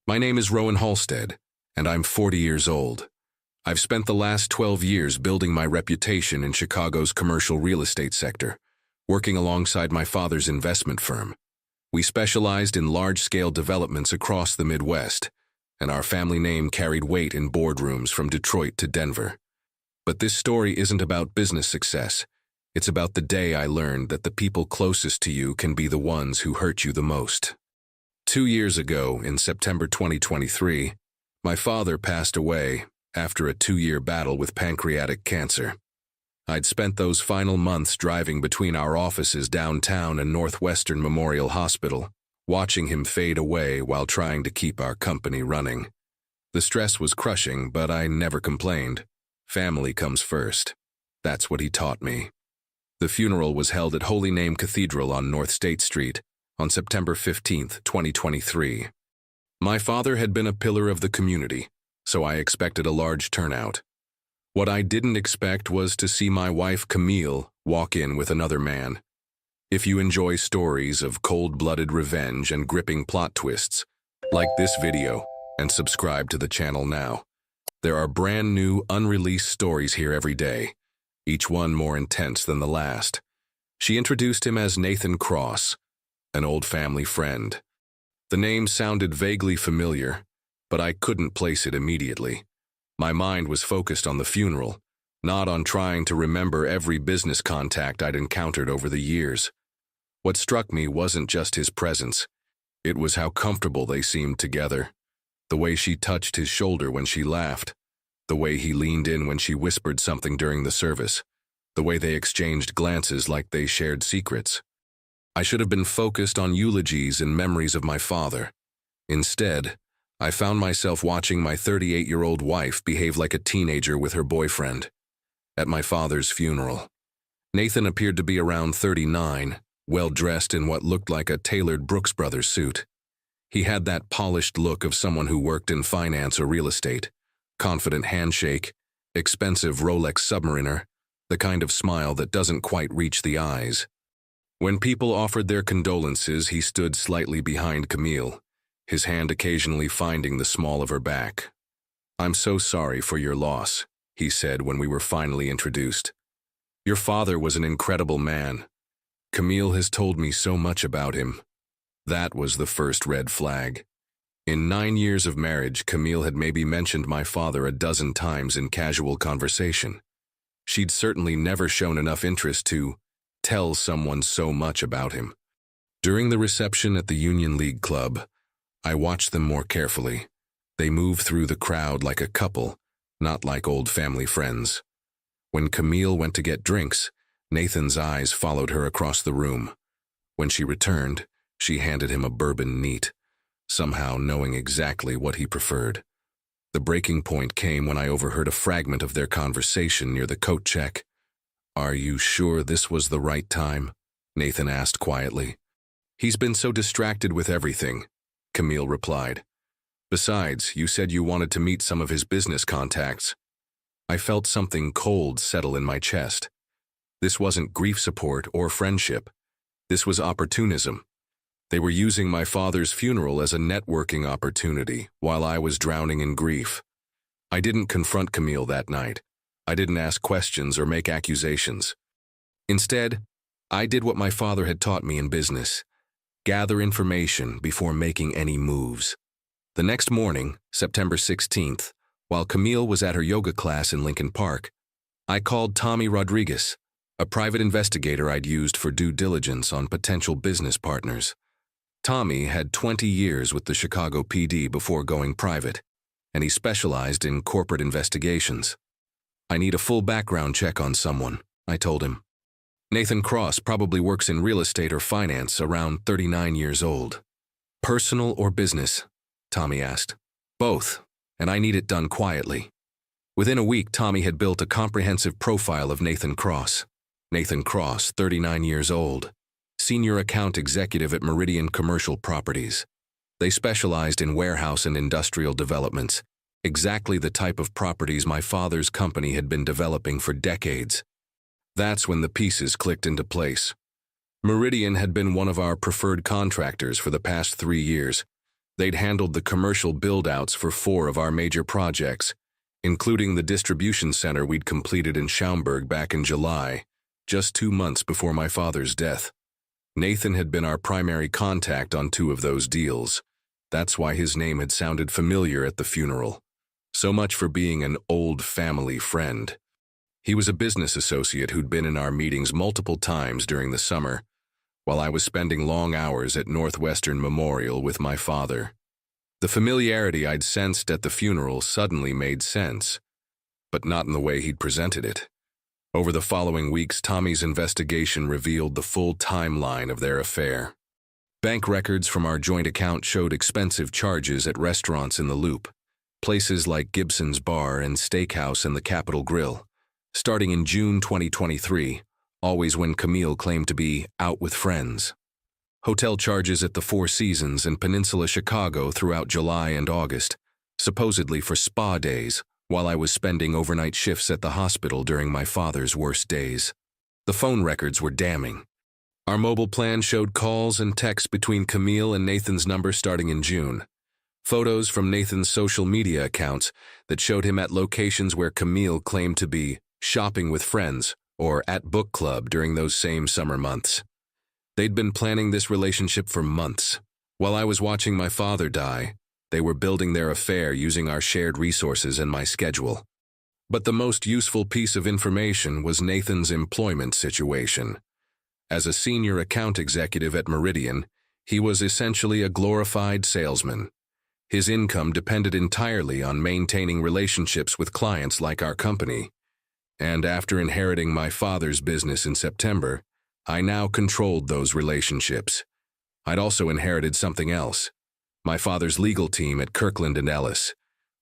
My name is Rowan Halstead, and I'm 40 years old. I've spent the last 12 years building my reputation in Chicago's commercial real estate sector, working alongside my father's investment firm. We specialized in large-scale developments across the Midwest, and our family name carried weight in boardrooms from Detroit to Denver. But this story isn't about business success. It's about the day I learned that the people closest to you can be the ones who hurt you the most. 2 years ago, in September 2023, my father passed away after a 2-year battle with pancreatic cancer. I'd spent those final months driving between our offices downtown and Northwestern Memorial Hospital, watching him fade away while trying to keep our company running. The stress was crushing, but I never complained. Family comes first. That's what he taught me. The funeral was held at Holy Name Cathedral on North State Street on September 15, 2023. My father had been a pillar of the community, so I expected a large turnout. What I didn't expect was to see my wife Camille walk in with another man. If you enjoy stories of cold-blooded revenge and gripping plot twists, like this video and subscribe to the channel now. There are brand new, unreleased stories here every day, each one more intense than the last. She introduced him as Nathan Cross, an old family friend. The name sounded vaguely familiar, but I couldn't place it immediately. My mind was focused on the funeral, not on trying to remember every business contact I'd encountered over the years. What struck me wasn't just his presence. It was how comfortable they seemed together. The way she touched his shoulder when she laughed. The way he leaned in when she whispered something during the service. The way they exchanged glances like they shared secrets. I should have been focused on eulogies and memories of my father. Instead, I found myself watching my 38-year-old wife behave like a teenager with her boyfriend. At my father's funeral, Nathan appeared to be around 39, well-dressed in what looked like a tailored Brooks Brothers suit. He had that polished look of someone who worked in finance or real estate, confident handshake, expensive Rolex Submariner, the kind of smile that doesn't quite reach the eyes. When people offered their condolences, he stood slightly behind Camille, his hand occasionally finding the small of her back. "I'm so sorry for your loss," he said when we were finally introduced. "Your father was an incredible man. Camille has told me so much about him." That was the first red flag. In 9 years of marriage, Camille had maybe mentioned my father a dozen times in casual conversation. She'd certainly never shown enough interest to tell someone so much about him. During the reception at the Union League Club, I watched them more carefully. They moved through the crowd like a couple, not like old family friends. When Camille went to get drinks, Nathan's eyes followed her across the room. When she returned, she handed him a bourbon neat, somehow knowing exactly what he preferred. The breaking point came when I overheard a fragment of their conversation near the coat check. "Are you sure this was the right time?" Nathan asked quietly. "He's been so distracted with everything," Camille replied. "Besides, you said you wanted to meet some of his business contacts." I felt something cold settle in my chest. This wasn't grief support or friendship. This was opportunism. They were using my father's funeral as a networking opportunity while I was drowning in grief. I didn't confront Camille that night. I didn't ask questions or make accusations. Instead, I did what my father had taught me in business: gather information before making any moves. The next morning, September 16th, while Camille was at her yoga class in Lincoln Park, I called Tommy Rodriguez, a private investigator I'd used for due diligence on potential business partners. Tommy had 20 years with the Chicago PD before going private, and he specialized in corporate investigations. "I need a full background check on someone," I told him. "Nathan Cross probably works in real estate or finance, around 39 years old." "Personal or business?" Tommy asked. "Both, and I need it done quietly." Within a week, Tommy had built a comprehensive profile of Nathan Cross. Nathan Cross, 39 years old, senior account executive at Meridian Commercial Properties. They specialized in warehouse and industrial developments, exactly the type of properties my father's company had been developing for decades. That's when the pieces clicked into place. Meridian had been one of our preferred contractors for the past 3 years, They'd handled the commercial build-outs for 4 of our major projects, including the distribution center we'd completed in Schaumburg back in July, just 2 months before my father's death. Nathan had been our primary contact on 2 of those deals. That's why his name had sounded familiar at the funeral. So much for being an old family friend. He was a business associate who'd been in our meetings multiple times during the summer, while I was spending long hours at Northwestern Memorial with my father. The familiarity I'd sensed at the funeral suddenly made sense, but not in the way he'd presented it. Over the following weeks, Tommy's investigation revealed the full timeline of their affair. Bank records from our joint account showed expensive charges at restaurants in the Loop, places like Gibson's Bar and Steakhouse and the Capitol Grill, starting in June 2023, always when Camille claimed to be out with friends. Hotel charges at the Four Seasons and Peninsula Chicago throughout July and August, supposedly for spa days, while I was spending overnight shifts at the hospital during my father's worst days. The phone records were damning. Our mobile plan showed calls and texts between Camille and Nathan's number starting in June. Photos from Nathan's social media accounts that showed him at locations where Camille claimed to be shopping with friends or at book club during those same summer months. They'd been planning this relationship for months. While I was watching my father die, they were building their affair using our shared resources and my schedule. But the most useful piece of information was Nathan's employment situation. As a senior account executive at Meridian, he was essentially a glorified salesman. His income depended entirely on maintaining relationships with clients like our company. And after inheriting my father's business in September, I now controlled those relationships. I'd also inherited something else: my father's legal team at Kirkland & Ellis,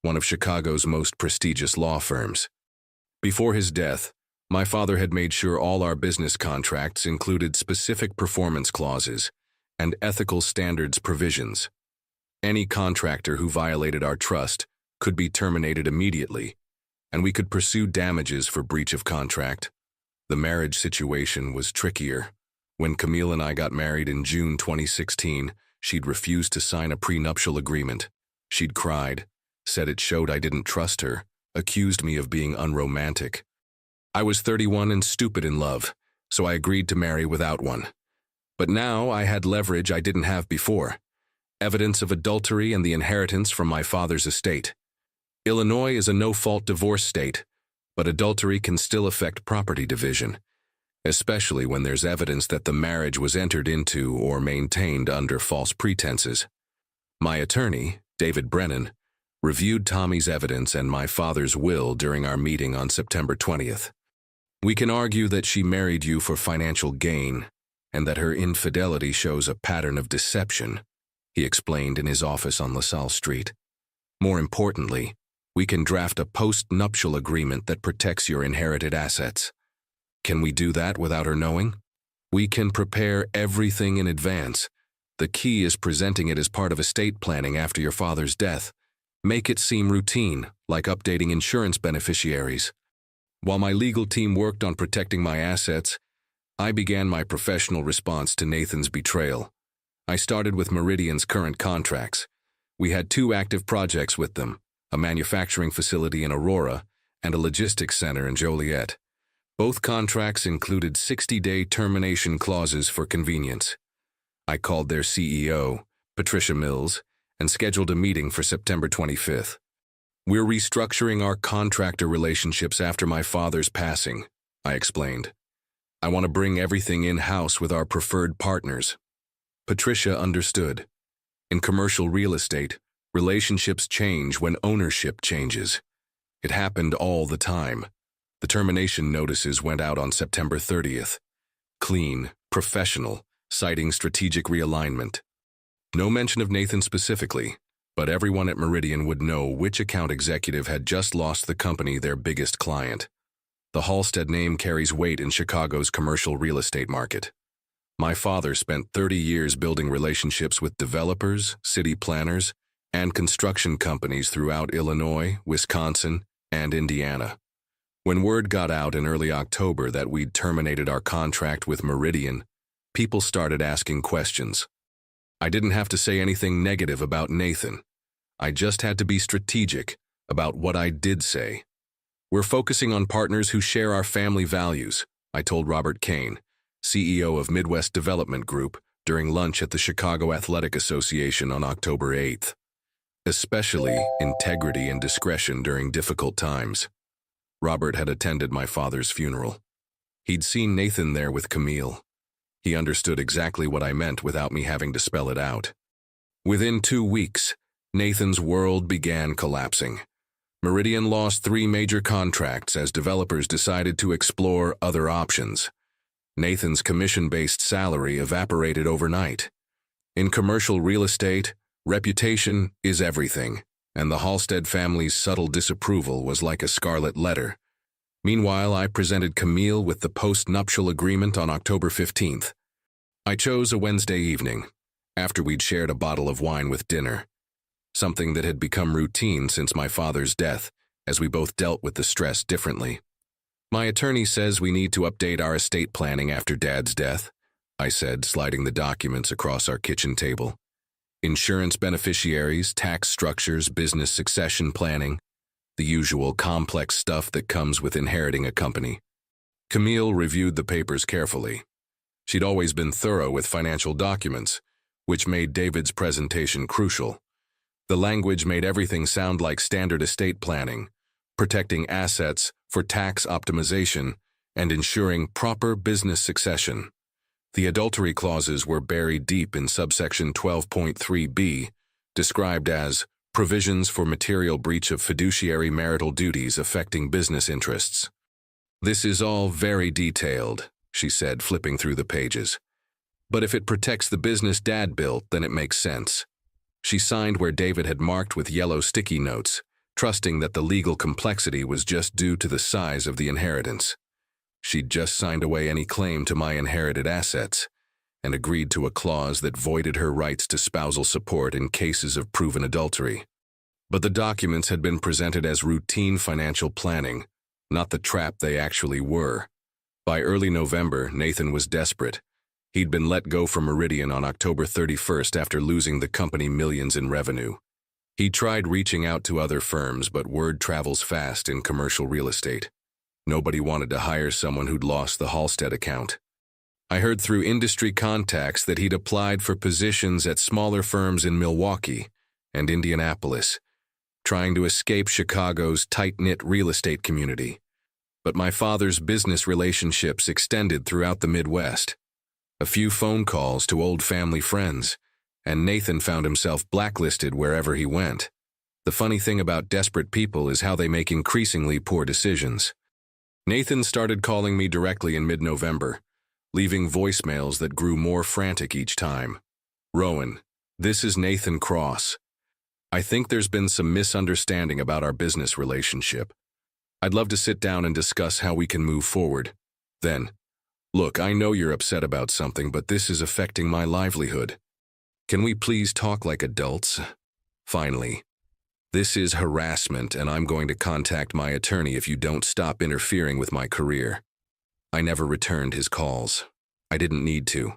one of Chicago's most prestigious law firms. Before his death, my father had made sure all our business contracts included specific performance clauses and ethical standards provisions. Any contractor who violated our trust could be terminated immediately, and we could pursue damages for breach of contract. The marriage situation was trickier. When Camille and I got married in June 2016, she'd refused to sign a prenuptial agreement. She'd cried, said it showed I didn't trust her, accused me of being unromantic. I was 31 and stupid in love, so I agreed to marry without one. But now I had leverage I didn't have before: evidence of adultery and the inheritance from my father's estate. Illinois is a no-fault divorce state, but adultery can still affect property division, especially when there's evidence that the marriage was entered into or maintained under false pretenses. My attorney, David Brennan, reviewed Tommy's evidence and my father's will during our meeting on September 20th. We can argue that she married you for financial gain and that her infidelity shows a pattern of deception, he explained in his office on LaSalle Street. More importantly, we can draft a post-nuptial agreement that protects your inherited assets. Can we do that without her knowing? We can prepare everything in advance. The key is presenting it as part of estate planning after your father's death. Make it seem routine, like updating insurance beneficiaries. While my legal team worked on protecting my assets, I began my professional response to Nathan's betrayal. I started with Meridian's current contracts. We had 2 active projects with them: a manufacturing facility in Aurora and a logistics center in Joliet. Both contracts included 60-day termination clauses for convenience. I called their CEO, Patricia Mills, and scheduled a meeting for September 25th. We're restructuring our contractor relationships after my father's passing, I explained. I want to bring everything in-house with our preferred partners. Patricia understood. In commercial real estate, relationships change when ownership changes. It happened all the time. The termination notices went out on September 30th. Clean, professional, citing strategic realignment. No mention of Nathan specifically, but everyone at Meridian would know which account executive had just lost the company their biggest client. The Halstead name carries weight in Chicago's commercial real estate market. My father spent 30 years building relationships with developers, city planners, and construction companies throughout Illinois, Wisconsin, and Indiana. When word got out in early October that we'd terminated our contract with Meridian, people started asking questions. I didn't have to say anything negative about Nathan. I just had to be strategic about what I did say. We're focusing on partners who share our family values, I told Robert Kane, CEO of Midwest Development Group, during lunch at the Chicago Athletic Association on October 8th. Especially integrity and discretion during difficult times. Robert had attended my father's funeral. He'd seen Nathan there with Camille. He understood exactly what I meant without me having to spell it out. Within 2 weeks, Nathan's world began collapsing. Meridian lost 3 major contracts as developers decided to explore other options. Nathan's commission-based salary evaporated overnight. In commercial real estate, reputation is everything, and the Halstead family's subtle disapproval was like a scarlet letter. Meanwhile, I presented Camille with the post-nuptial agreement on October 15th. I chose a Wednesday evening, after we'd shared a bottle of wine with dinner. Something that had become routine since my father's death, as we both dealt with the stress differently. My attorney says we need to update our estate planning after Dad's death, I said, sliding the documents across our kitchen table. Insurance beneficiaries, tax structures, business succession planning, the usual complex stuff that comes with inheriting a company. Camille reviewed the papers carefully. She'd always been thorough with financial documents, which made David's presentation crucial. The language made everything sound like standard estate planning, protecting assets for tax optimization and ensuring proper business succession. The adultery clauses were buried deep in subsection 12.3b, described as provisions for material breach of fiduciary marital duties affecting business interests. This is all very detailed, she said, flipping through the pages. But if it protects the business Dad built, then it makes sense. She signed where David had marked with yellow sticky notes, trusting that the legal complexity was just due to the size of the inheritance. She'd just signed away any claim to my inherited assets and agreed to a clause that voided her rights to spousal support in cases of proven adultery. But the documents had been presented as routine financial planning, not the trap they actually were. By early November, Nathan was desperate. He'd been let go from Meridian on October 31st after losing the company millions in revenue. He tried reaching out to other firms, but word travels fast in commercial real estate. Nobody wanted to hire someone who'd lost the Halstead account. I heard through industry contacts that he'd applied for positions at smaller firms in Milwaukee and Indianapolis, trying to escape Chicago's tight-knit real estate community. But my father's business relationships extended throughout the Midwest. A few phone calls to old family friends, and Nathan found himself blacklisted wherever he went. The funny thing about desperate people is how they make increasingly poor decisions. Nathan started calling me directly in mid-November, leaving voicemails that grew more frantic each time. Rowan, this is Nathan Cross. I think there's been some misunderstanding about our business relationship. I'd love to sit down and discuss how we can move forward. Then, look, I know you're upset about something, but this is affecting my livelihood. Can we please talk like adults? Finally, this is harassment, and I'm going to contact my attorney if you don't stop interfering with my career. I never returned his calls. I didn't need to.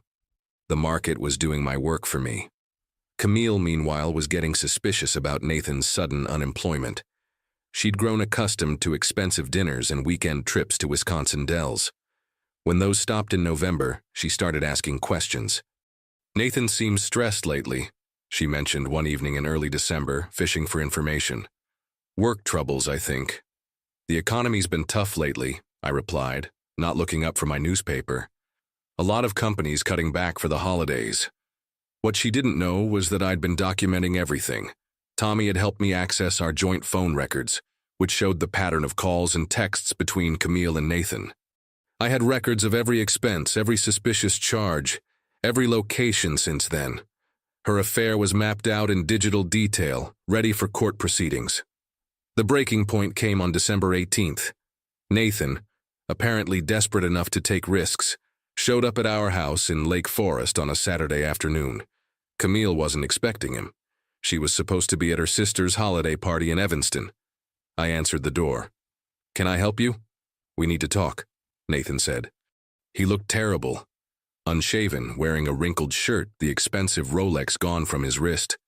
The market was doing my work for me. Camille, meanwhile, was getting suspicious about Nathan's sudden unemployment. She'd grown accustomed to expensive dinners and weekend trips to Wisconsin Dells. When those stopped in November, she started asking questions. Nathan seems stressed lately, she mentioned one evening in early December, fishing for information. Work troubles, I think. The economy's been tough lately, I replied, not looking up from my newspaper. A lot of companies cutting back for the holidays. What she didn't know was that I'd been documenting everything. Tommy had helped me access our joint phone records, which showed the pattern of calls and texts between Camille and Nathan. I had records of every expense, every suspicious charge, every location since then. Her affair was mapped out in digital detail, ready for court proceedings. The breaking point came on December 18th. Nathan, apparently desperate enough to take risks, showed up at our house in Lake Forest on a Saturday afternoon. Camille wasn't expecting him. She was supposed to be at her sister's holiday party in Evanston. I answered the door. "Can I help you?" "We need to talk," Nathan said. He looked terrible. Unshaven, wearing a wrinkled shirt, the expensive Rolex gone from his wrist.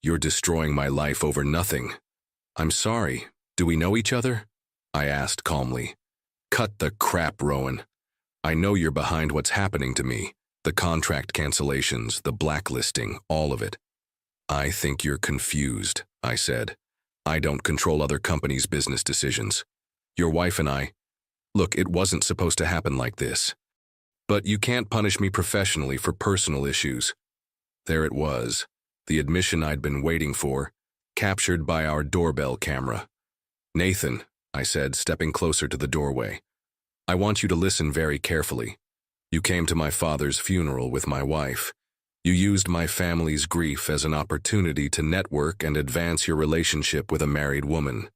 "You're destroying my life over nothing." "I'm sorry. Do we know each other?" I asked calmly. "Cut the crap, Rowan. I know you're behind what's happening to me. The contract cancellations, the blacklisting, all of it." "I think you're confused," I said. "I don't control other companies' business decisions. Your wife and I— Look, it wasn't supposed to happen like this. But you can't punish me professionally for personal issues." There it was, the admission I'd been waiting for, captured by our doorbell camera. "Nathan," I said, stepping closer to the doorway, "I want you to listen very carefully. You came to my father's funeral with my wife. You used my family's grief as an opportunity to network and advance your relationship with a married woman.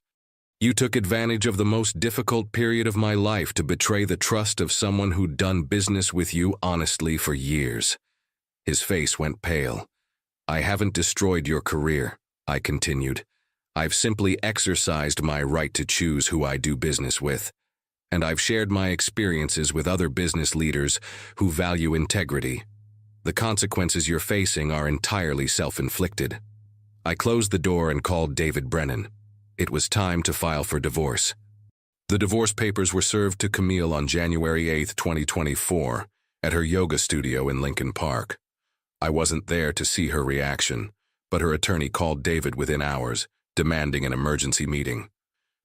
You took advantage of the most difficult period of my life to betray the trust of someone who'd done business with you honestly for years." His face went pale. "I haven't destroyed your career," I continued. "I've simply exercised my right to choose who I do business with. And I've shared my experiences with other business leaders who value integrity. The consequences you're facing are entirely self-inflicted." I closed the door and called David Brennan. It was time to file for divorce. The divorce papers were served to Camille on January 8, 2024, at her yoga studio in Lincoln Park. I wasn't there to see her reaction, but her attorney called David within hours, demanding an emergency meeting.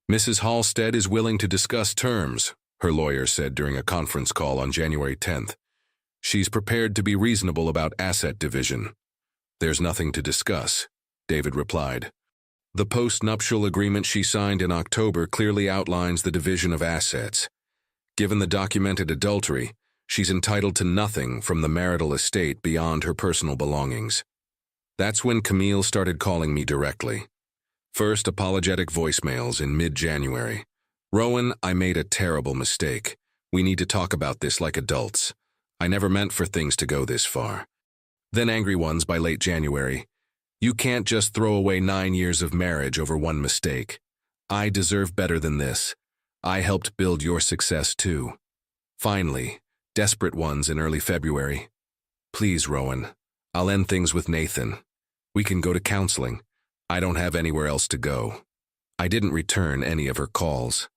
"Mrs. Halstead is willing to discuss terms," her lawyer said during a conference call on January 10th. "She's prepared to be reasonable about asset division." "There's nothing to discuss," David replied. "The post-nuptial agreement she signed in October clearly outlines the division of assets. Given the documented adultery, she's entitled to nothing from the marital estate beyond her personal belongings." That's when Camille started calling me directly. First, apologetic voicemails in mid-January. "Rowan, I made a terrible mistake. We need to talk about this like adults. I never meant for things to go this far." Then angry ones by late January. "You can't just throw away 9 years of marriage over one mistake. I deserve better than this. I helped build your success too." Finally, desperate ones in early February. "Please, Rowan, I'll end things with Nathan. We can go to counseling. I don't have anywhere else to go." I didn't return any of her calls.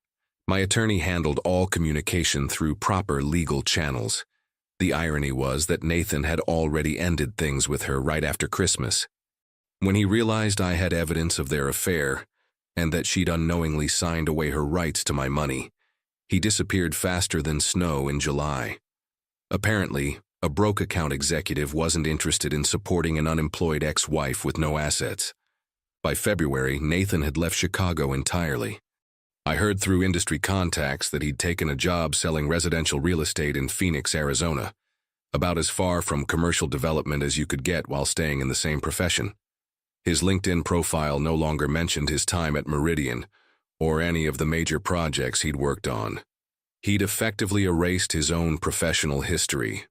My attorney handled all communication through proper legal channels. The irony was that Nathan had already ended things with her right after Christmas. When he realized I had evidence of their affair, and that she'd unknowingly signed away her rights to my money, he disappeared faster than snow in July. Apparently, a broke account executive wasn't interested in supporting an unemployed ex-wife with no assets. By February, Nathan had left Chicago entirely. I heard through industry contacts that he'd taken a job selling residential real estate in Phoenix, Arizona, about as far from commercial development as you could get while staying in the same profession. His LinkedIn profile no longer mentioned his time at Meridian or any of the major projects he'd worked on. He'd effectively erased his own professional history.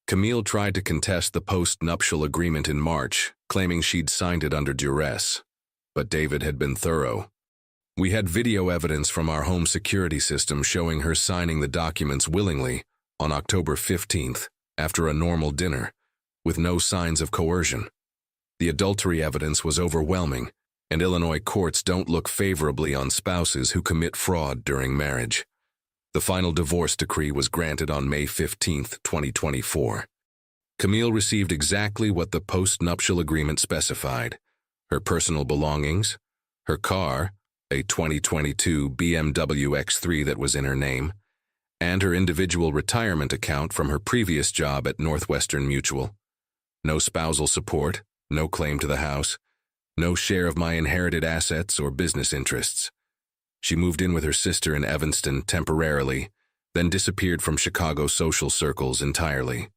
Camille tried to contest the post-nuptial agreement in March, claiming she'd signed it under duress. But David had been thorough. We had video evidence from our home security system showing her signing the documents willingly on October 15th, after a normal dinner, with no signs of coercion. The adultery evidence was overwhelming, and Illinois courts don't look favorably on spouses who commit fraud during marriage. The final divorce decree was granted on May 15th, 2024. Camille received exactly what the post-nuptial agreement specified: her personal belongings, her car, a 2022 BMW X3 that was in her name, and her individual retirement account from her previous job at Northwestern Mutual. No spousal support, no claim to the house, no share of my inherited assets or business interests. She moved in with her sister in Evanston temporarily, then disappeared from Chicago social circles entirely.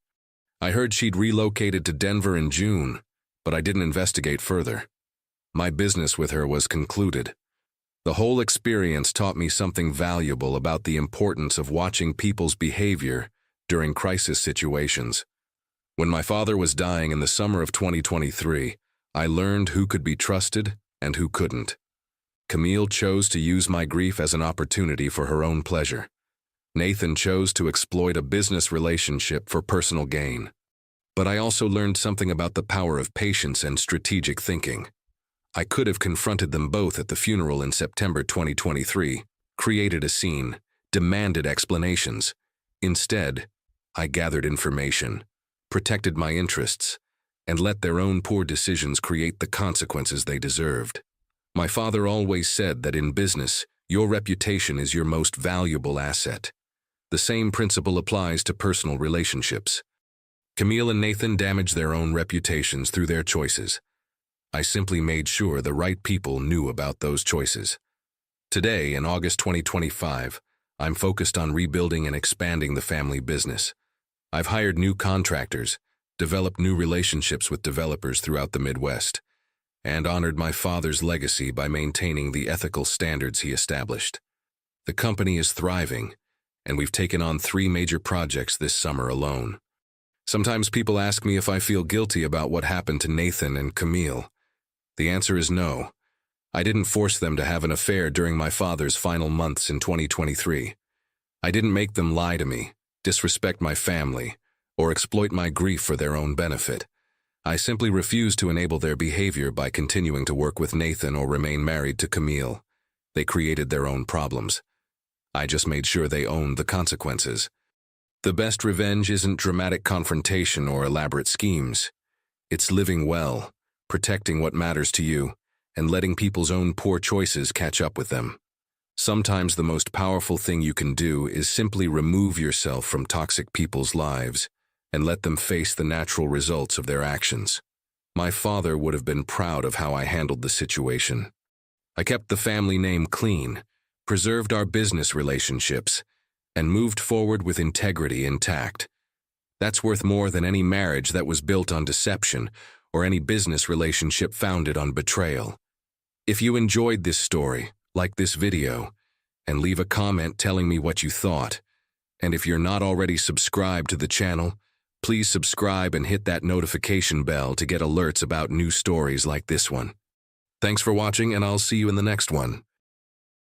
I heard she'd relocated to Denver in June, but I didn't investigate further. My business with her was concluded. The whole experience taught me something valuable about the importance of watching people's behavior during crisis situations. When my father was dying in the summer of 2023, I learned who could be trusted and who couldn't. Camille chose to use my grief as an opportunity for her own pleasure. Nathan chose to exploit a business relationship for personal gain. But I also learned something about the power of patience and strategic thinking. I could have confronted them both at the funeral in September 2023, created a scene, demanded explanations. Instead, I gathered information, protected my interests, and let their own poor decisions create the consequences they deserved. My father always said that in business, your reputation is your most valuable asset. The same principle applies to personal relationships. Camille and Nathan damaged their own reputations through their choices. I simply made sure the right people knew about those choices. Today, in August 2025, I'm focused on rebuilding and expanding the family business. I've hired new contractors, developed new relationships with developers throughout the Midwest, and honored my father's legacy by maintaining the ethical standards he established. The company is thriving, and we've taken on 3 major projects this summer alone. Sometimes people ask me if I feel guilty about what happened to Nathan and Camille. The answer is no. I didn't force them to have an affair during my father's final months in 2023. I didn't make them lie to me, disrespect my family, or exploit my grief for their own benefit. I simply refused to enable their behavior by continuing to work with Nathan or remain married to Camille. They created their own problems. I just made sure they owned the consequences. The best revenge isn't dramatic confrontation or elaborate schemes. It's living well, protecting what matters to you, and letting people's own poor choices catch up with them. Sometimes the most powerful thing you can do is simply remove yourself from toxic people's lives and let them face the natural results of their actions. My father would have been proud of how I handled the situation. I kept the family name clean, preserved our business relationships, and moved forward with integrity intact. That's worth more than any marriage that was built on deception or any business relationship founded on betrayal. If you enjoyed this story, like this video, and leave a comment telling me what you thought. And if you're not already subscribed to the channel, please subscribe and hit that notification bell to get alerts about new stories like this one. Thanks for watching, and I'll see you in the next one.